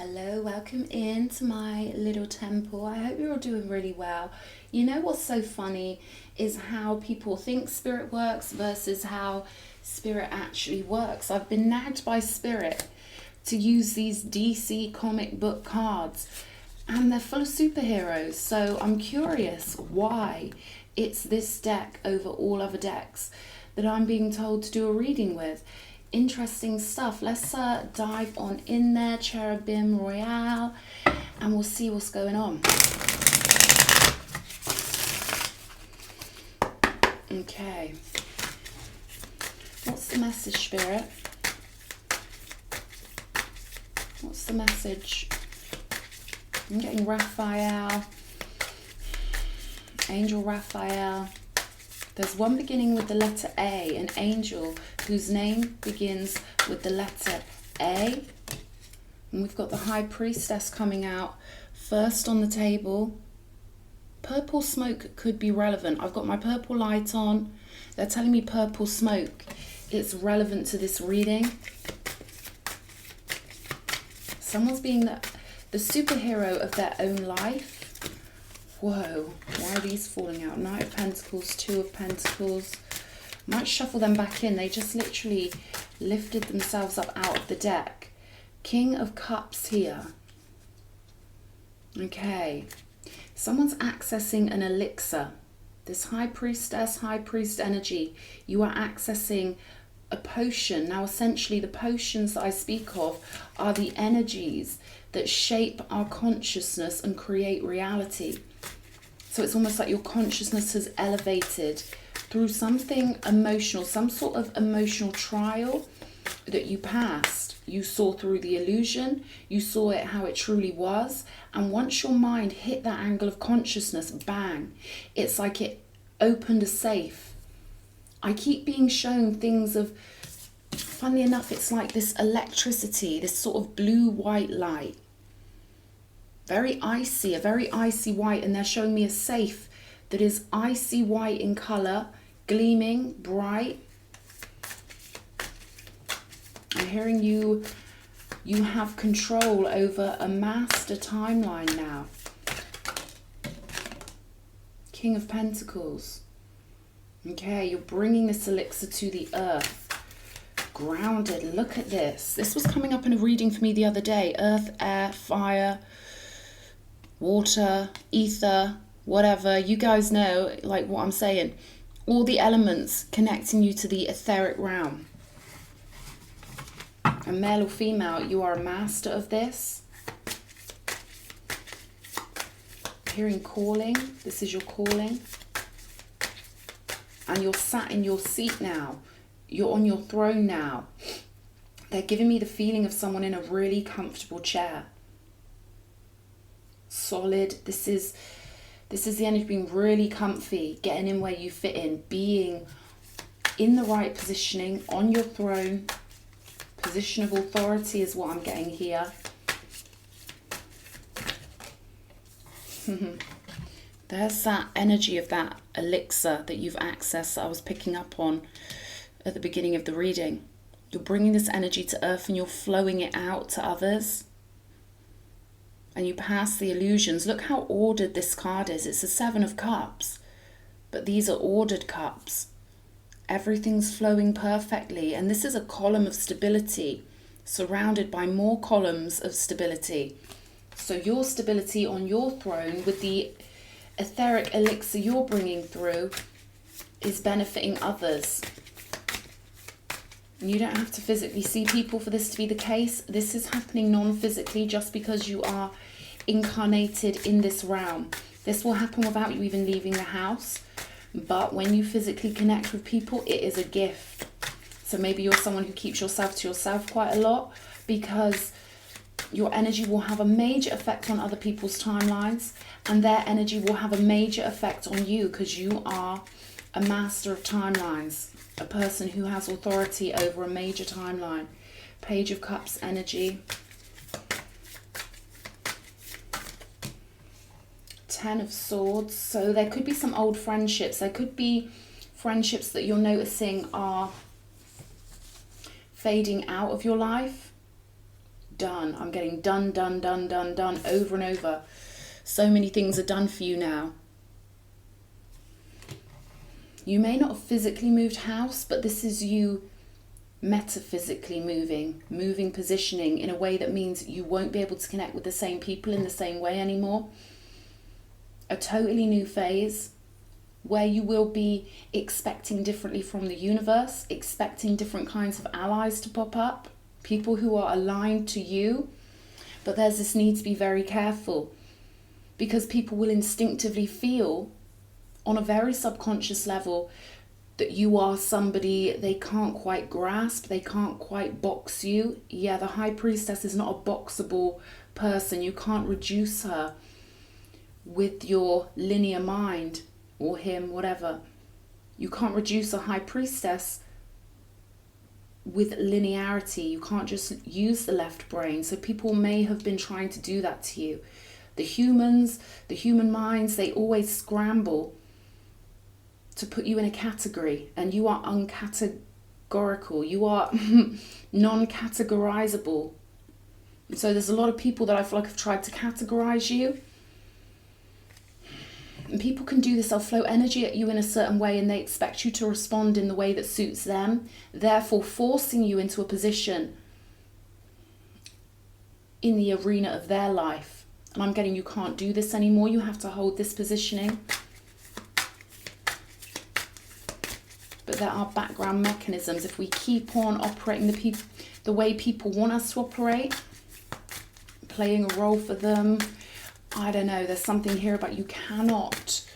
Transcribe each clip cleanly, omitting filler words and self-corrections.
Hello, welcome into my little temple. I hope you're all doing really well. You know what's so funny is how people think spirit works versus how spirit actually works. I've been nagged by spirit to use these DC comic book cards and they're full of superheroes. So I'm curious why it's this deck over all other decks that I'm being told to do a reading with. Interesting stuff. Let's dive on in there, Cherubim Royale, and we'll see what's going on. Okay. What's the message, Spirit? What's the message? I'm getting Raphael, Angel Raphael. There's one beginning with the letter A, an angel whose name begins with the letter A. And we've got the High Priestess coming out first on the table. Purple smoke could be relevant. I've got my purple light on. They're telling me purple smoke. It's relevant to this reading. Someone's being the superhero of their own life. Whoa, why are these falling out? Knight of Pentacles, Two of Pentacles. Might shuffle them back in. They just literally lifted themselves up out of the deck. King of Cups here. Okay. Someone's accessing an elixir. This High Priestess, High Priest energy. You are accessing a potion. Now, essentially, the potions that I speak of are the energies that shape our consciousness and create reality. So it's almost like your consciousness has elevated through something emotional, some sort of emotional trial that you passed. You saw through the illusion, you saw it how it truly was, and once your mind hit that angle of consciousness, bang, it's like it opened a safe. I keep being shown things of, funnily enough, it's like this electricity, this sort of blue-white light. Very icy, a very icy white, and they're showing me a safe that is icy white in colour, gleaming, bright. I'm hearing you have control over a master timeline now. King of Pentacles. Okay, you're bringing this elixir to the earth. Grounded, look at this. This was coming up in a reading for me the other day. Earth, air, fire, water, ether, whatever. You guys know, like what I'm saying. All the elements connecting you to the etheric realm. And male or female, you are a master of this. Hearing calling. This is your calling. And you're sat in your seat now. You're on your throne now. They're giving me the feeling of someone in a really comfortable chair. Solid. This is the energy being really comfy, getting in where you fit in, being in the right positioning, on your throne. Position of authority is what I'm getting here. There's that energy of that elixir that you've accessed that I was picking up on at the beginning of the reading. You're bringing this energy to earth and you're flowing it out to others. And you pass the illusions. Look how ordered this card is. It's a Seven of Cups. But these are ordered cups. Everything's flowing perfectly. And this is a column of stability, surrounded by more columns of stability. So your stability on your throne with the etheric elixir you're bringing through is benefiting others. You don't have to physically see people for this to be the case. This is happening non-physically just because you are incarnated in this realm. This will happen without you even leaving the house. But when you physically connect with people, it is a gift. So maybe you're someone who keeps yourself to yourself quite a lot because your energy will have a major effect on other people's timelines and their energy will have a major effect on you because you are a master of timelines. A person who has authority over a major timeline. Page of Cups energy. Ten of Swords. So there could be some old friendships. There could be friendships that you're noticing are fading out of your life. Done. I'm getting done, done, done, done, done, over and over. So many things are done for you now. You may not have physically moved house, but this is you metaphysically moving, positioning in a way that means you won't be able to connect with the same people in the same way anymore. A totally new phase where you will be expecting differently from the universe, expecting different kinds of allies to pop up, people who are aligned to you. But there's this need to be very careful, because people will instinctively feel on a very subconscious level that you are somebody they can't quite grasp, they can't quite box you. Yeah, the High Priestess is not a boxable person. You can't reduce her with your linear mind, or him, whatever. You can't reduce a High Priestess with linearity. You can't just use the left brain. So people may have been trying to do that to you. The humans, the human minds, they always scramble to put you in a category, and you are uncategorical. You are non-categorizable. So there's a lot of people that I feel like have tried to categorize you. And people can do this. They'll flow energy at you in a certain way, and they expect you to respond in the way that suits them, therefore forcing you into a position in the arena of their life. And I'm getting, you can't do this anymore. You have to hold this positioning. But there are background mechanisms. If we keep on operating the way people want us to operate, playing a role for them, I don't know, there's something here about you cannot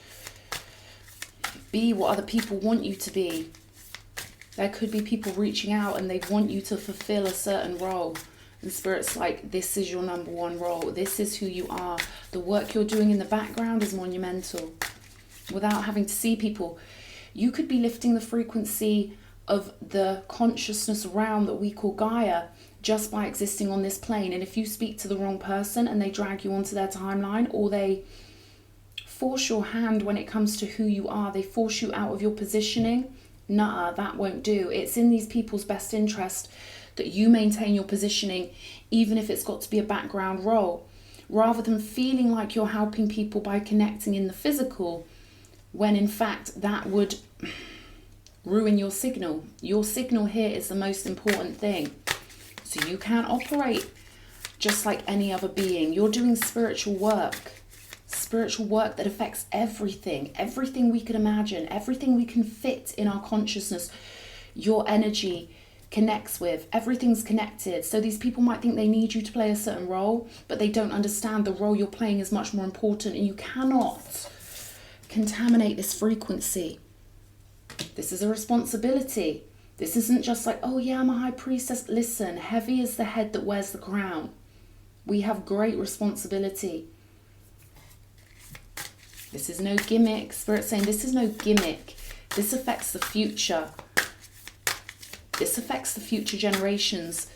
be what other people want you to be. There could be people reaching out and they want you to fulfill a certain role. And Spirit's like, this is your number one role. This is who you are. The work you're doing in the background is monumental. Without having to see people, you could be lifting the frequency of the consciousness realm that we call Gaia just by existing on this plane. And if you speak to the wrong person and they drag you onto their timeline, or they force your hand when it comes to who you are, they force you out of your positioning, nah, that won't do. It's in these people's best interest that you maintain your positioning, even if it's got to be a background role, rather than feeling like you're helping people by connecting in the physical, when in fact that would ruin your signal. Your signal here is the most important thing. So you can't operate just like any other being. You're doing spiritual work that affects everything we could imagine, everything we can fit in our consciousness. Your energy connects with, everything's connected. So these people might think they need you to play a certain role, but they don't understand the role you're playing is much more important, and you cannot contaminate this frequency. This is a responsibility. This isn't just like, oh yeah, I'm a high priestess. Listen, heavy is the head that wears the crown. We have great responsibility. This is no gimmick. Spirit's saying this is no gimmick. This affects the future. This affects the future generations,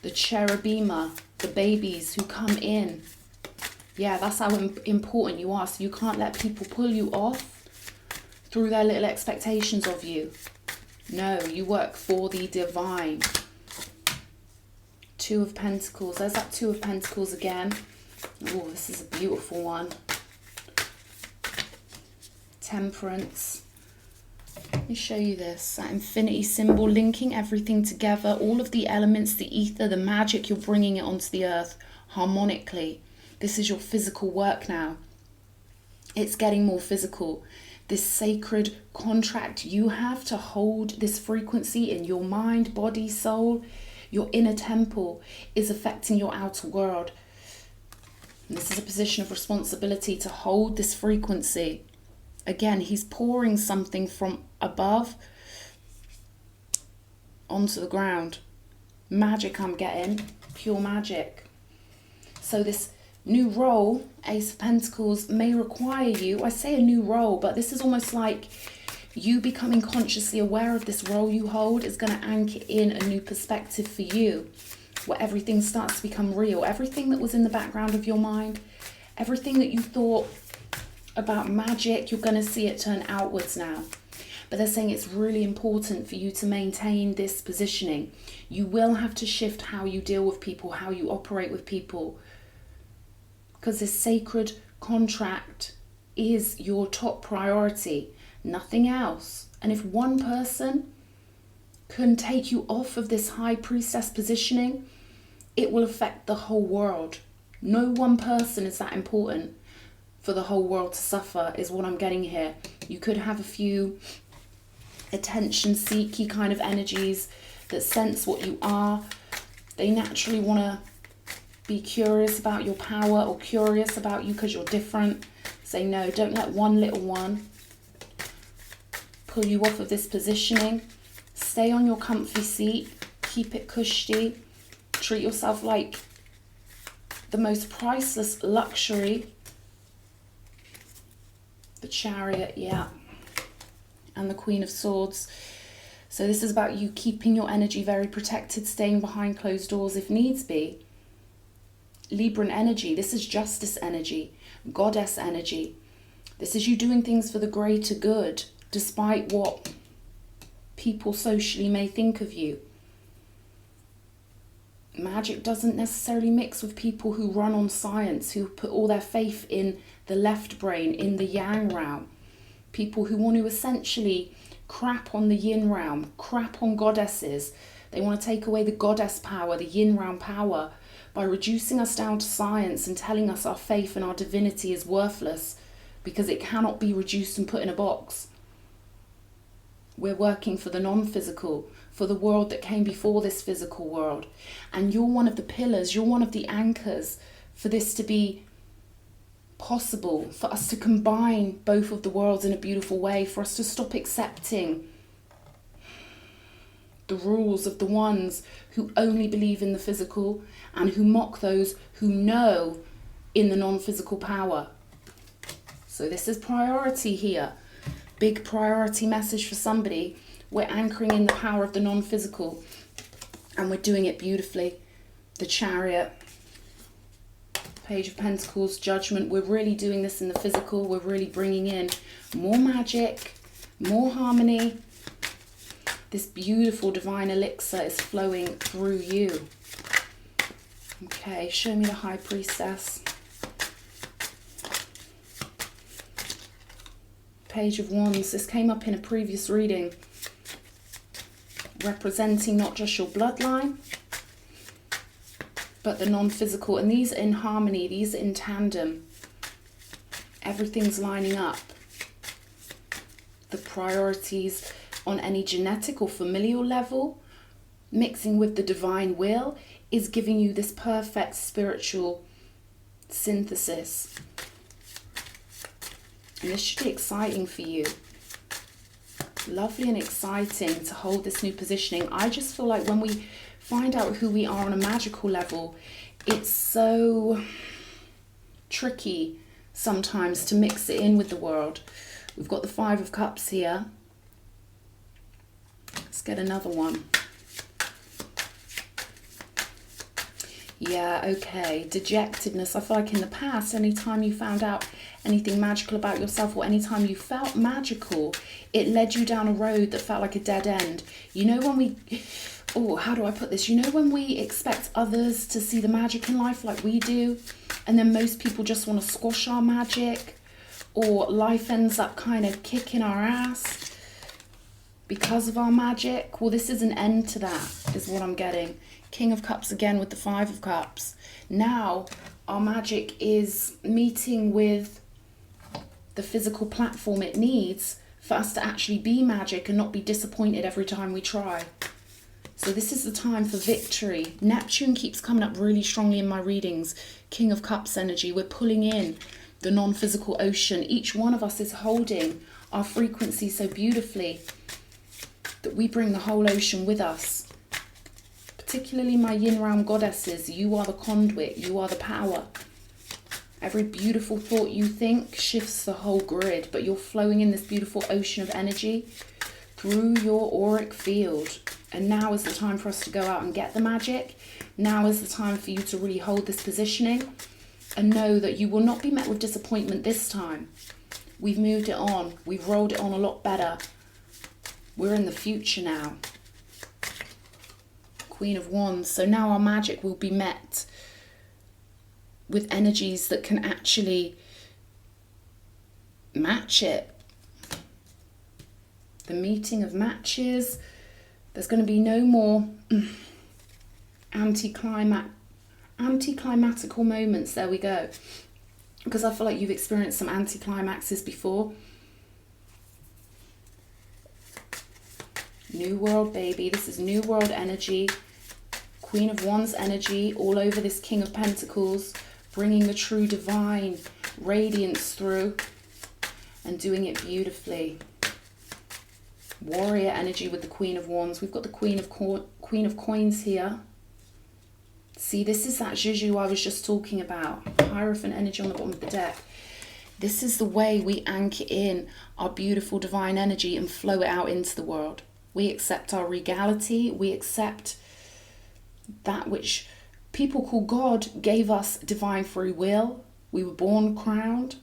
the cherubima, the babies who come in. Yeah, that's how important you are. So you can't let people pull you off through their little expectations of you. No, you work for the divine. Two of Pentacles. There's that Two of Pentacles again. Oh, this is a beautiful one. Temperance. Let me show you this. That infinity symbol linking everything together. All of the elements, the ether, the magic, you're bringing it onto the earth harmonically. This is your physical work now. It's getting more physical. This sacred contract you have to hold this frequency in your mind, body, soul, your inner temple is affecting your outer world. And this is a position of responsibility to hold this frequency. Again, he's pouring something from above onto the ground. Magic I'm getting, pure magic. So this new role, Ace of Pentacles, may require you, I say a new role, but this is almost like you becoming consciously aware of this role you hold is going to anchor in a new perspective for you, where everything starts to become real. Everything that was in the background of your mind, everything that you thought about magic, you're going to see it turn outwards now. but they're saying it's really important for you to maintain this positioning. You will have to shift how you deal with people, how you operate with people, because this sacred contract is your top priority, nothing else. And if one person can take you off of this high priestess positioning, it will affect the whole world. No one person is that important for the whole world to suffer, is what I'm getting here. You could have a few attention-seeky kind of energies that sense what you are. They naturally want to be curious about your power or curious about you because you're different. Say no, don't let one little one pull you off of this positioning. Stay on your comfy seat, keep it cushy, treat yourself like the most priceless luxury. The Chariot, yeah, and the Queen of Swords. So this is about you keeping your energy very protected, staying behind closed doors if needs be. Libran energy, this is justice energy, goddess energy. This is you doing things for the greater good, despite what people socially may think of you. Magic doesn't necessarily mix with people who run on science, who put all their faith in the left brain, in the yang realm. People who want to essentially crap on the yin realm, crap on goddesses. They want to take away the goddess power, the yin realm power, by reducing us down to science and telling us our faith and our divinity is worthless because it cannot be reduced and put in a box. We're working for the non-physical, for the world that came before this physical world. And you're one of the pillars, you're one of the anchors for this to be possible, for us to combine both of the worlds in a beautiful way, for us to stop accepting the rules of the ones who only believe in the physical and who mock those who know in the non-physical power. So this is priority here. Big priority message for somebody. We're anchoring in the power of the non-physical and we're doing it beautifully. The Chariot, Page of Pentacles, Judgment. We're really doing this in the physical. We're really bringing in more magic, more harmony. This beautiful divine elixir is flowing through you. Okay, show me the High Priestess. Page of Wands. This came up in a previous reading, representing not just your bloodline, but the non-physical. And these are in harmony, these are in tandem. Everything's lining up. The priorities on any genetic or familial level, mixing with the divine will, is giving you this perfect spiritual synthesis. And this should be exciting for you. Lovely and exciting to hold this new positioning. I just feel like when we find out who we are on a magical level, it's so tricky sometimes to mix it in with the world. We've got the Five of Cups here. Let's get another one. Yeah, okay. Dejectedness. I feel like in the past, anytime you found out anything magical about yourself or anytime you felt magical, it led you down a road that felt like a dead end. You know when we... Oh, how do I put this? You know when we expect others to see the magic in life like we do, and then most people just want to squash our magic, or life ends up kind of kicking our ass because of our magic? Well, this is an end to that, is what I'm getting. King of Cups again with the Five of Cups. Now our magic is meeting with the physical platform it needs for us to actually be magic and not be disappointed every time we try. So this is the time for victory. Neptune keeps coming up really strongly in my readings. King of Cups energy. We're pulling in the non-physical ocean. Each one of us is holding our frequency so beautifully that we bring the whole ocean with us. Particularly my yin realm goddesses, you are the conduit, you are the power. Every beautiful thought you think shifts the whole grid, but you're flowing in this beautiful ocean of energy through your auric field. And now is the time for us to go out and get the magic. Now is the time for you to really hold this positioning and know that you will not be met with disappointment this time. We've moved it on. We've rolled it on a lot better. We're in the future now. Queen of Wands. So now our magic will be met with energies that can actually match it. The meeting of matches. There's going to be no more anticlimactical moments. There we go. Because I feel like you've experienced some anticlimaxes before. New world, baby. This is new world energy. Queen of Wands energy all over this King of Pentacles, bringing the true divine radiance through and doing it beautifully. Warrior energy with the Queen of Wands. We've got the Queen of Coins here. See, this is that Juju I was just talking about. Hierophant energy on the bottom of the deck. This is the way we anchor in our beautiful divine energy and flow it out into the world. We accept our regality. We accept that which people call God gave us divine free will. We were born crowned.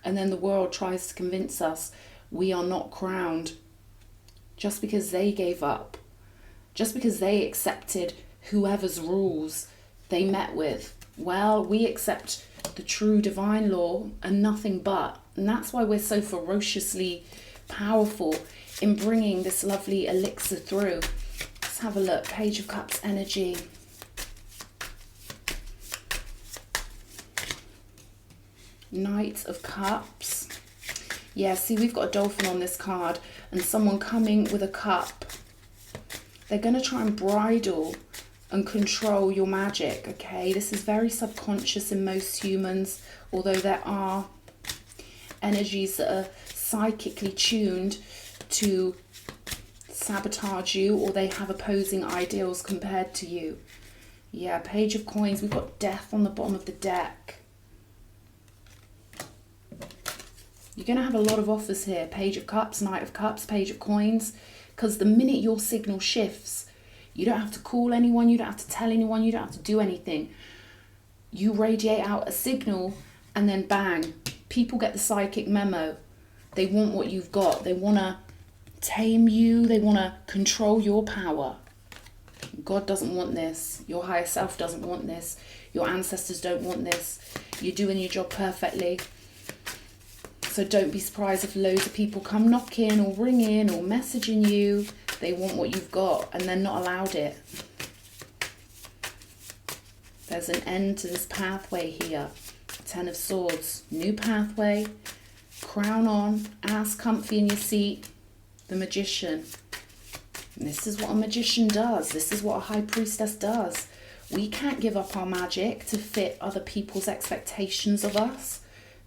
And then the world tries to convince us we are not crowned. Just because they gave up. Just because they accepted whoever's rules they met with. Well, we accept the true divine law and nothing but. And that's why we're so ferociously powerful in bringing this lovely elixir through. Let's have a look. Page of Cups energy. Knight of Cups. Yeah, see, we've got a dolphin on this card and someone coming with a cup. They're going to try and bridle and control your magic, okay? This is very subconscious in most humans, although there are energies that are psychically tuned to sabotage you, or they have opposing ideals compared to you. Yeah, Page of Coins. We've got Death on the bottom of the deck. You're going to have a lot of offers here. Page of Cups, Knight of Cups, Page of Coins. Because the minute your signal shifts, you don't have to call anyone, you don't have to tell anyone, you don't have to do anything. You radiate out a signal and then bang, people get the psychic memo. They want what you've got. They want to tame you. They want to control your power. God doesn't want this. Your higher self doesn't want this. Your ancestors don't want this. You're doing your job perfectly. So don't be surprised if loads of people come knocking or ringing or messaging you. They want what you've got and they're not allowed it. There's an end to this pathway here. Ten of Swords. New pathway. Crown on. Ass comfy in your seat. The Magician. And this is what a magician does. This is what a high priestess does. We can't give up our magic to fit other people's expectations of us.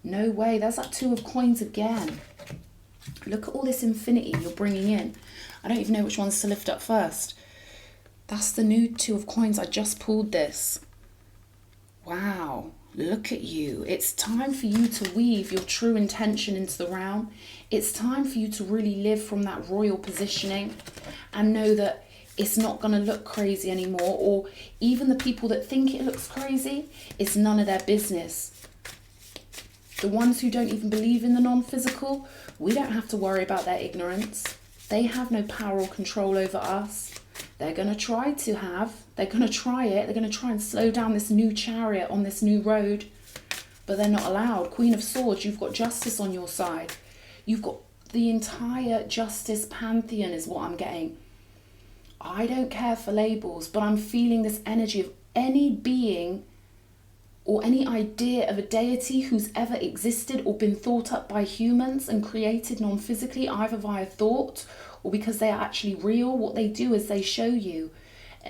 No way. There's that Two of Coins again. Look at all this infinity you're bringing in. I don't even know which ones to lift up first. That's the new Two of Coins. I just pulled this. Wow. Look at you. It's time for you to weave your true intention into the realm. It's time for you to really live from that royal positioning and know that it's not going to look crazy anymore, or even the people that think it looks crazy, it's none of their business. The ones who don't even believe in the non-physical, we don't have to worry about their ignorance. They have no power or control over us. They're going to try to have. They're going to try it. They're going to try and slow down this new chariot on this new road. But they're not allowed. Queen of Swords, you've got justice on your side. You've got the entire justice pantheon is what I'm getting. I don't care for labels, but I'm feeling this energy of any being or any idea of a deity who's ever existed or been thought up by humans and created non-physically, either via thought or because they are actually real. What they do is they show you.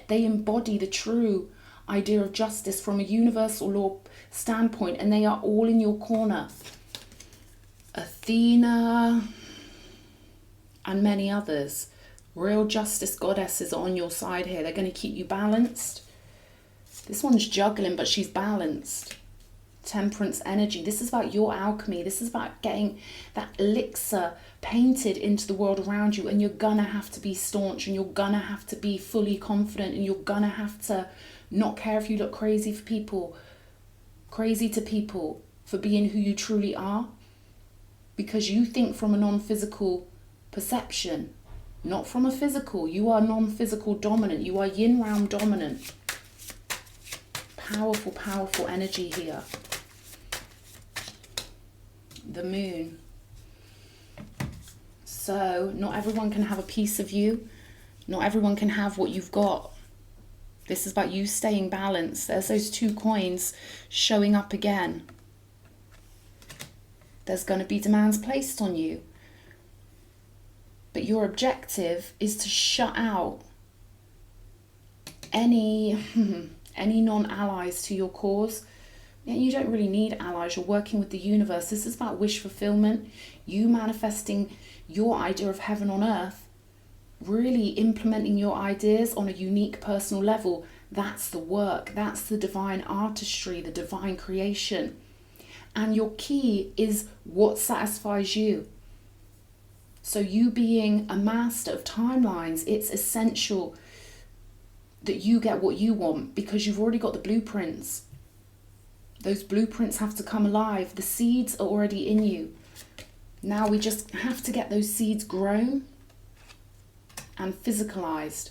They embody the true idea of justice from a universal law standpoint, and they are all in your corner. Athena and many others. Real justice goddesses are on your side here. They're going to keep you balanced. This one's juggling, but she's balanced. Temperance energy. This is about your alchemy. This is about getting that elixir painted into the world around you, and you're gonna have to be staunch, and you're gonna have to be fully confident, and you're gonna have to not care if you look crazy for people, crazy to people, for being who you truly are, because you think from a non-physical perception. not from a physical. You are non-physical dominant. You are yin realm dominant. Powerful, powerful energy here. The moon. So not everyone can have a piece of you. Not everyone can have what you've got. This is about you staying balanced. There's those two coins showing up again. There's going to be demands placed on you. But your objective is to shut out any non-allies to your cause. You don't really need allies. You're working with the universe. This is about wish fulfillment. You manifesting your idea of heaven on earth. Really implementing your ideas on a unique personal level. That's the work. That's the divine artistry, the divine creation. And your key is what satisfies you. So you being a master of timelines, it's essential that you get what you want because you've already got the blueprints. Those blueprints have to come alive. The seeds are already in you. Now we just have to get those seeds grown and physicalized.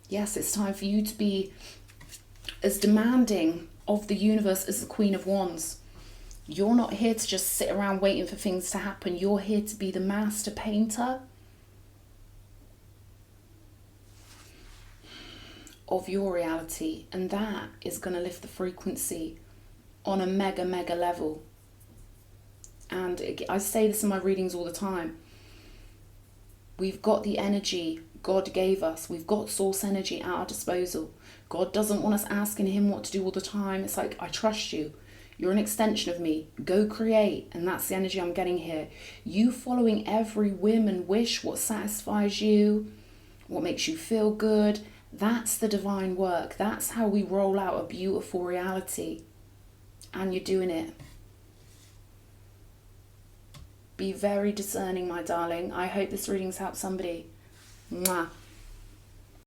Yes, it's time for you to be as demanding of the universe as the Queen of Wands. You're not here to just sit around waiting for things to happen. You're here to be the master painter of your reality. And that is going to lift the frequency on a mega, mega level. And I say this in my readings all the time. We've got the energy God gave us. We've got source energy at our disposal. God doesn't want us asking him what to do all the time. It's like, I trust you. You're an extension of me. Go create. And that's the energy I'm getting here. You following every whim and wish, what satisfies you, what makes you feel good. That's the divine work. That's how we roll out a beautiful reality. And you're doing it. Be very discerning, my darling. I hope this reading's helped somebody. Mwah.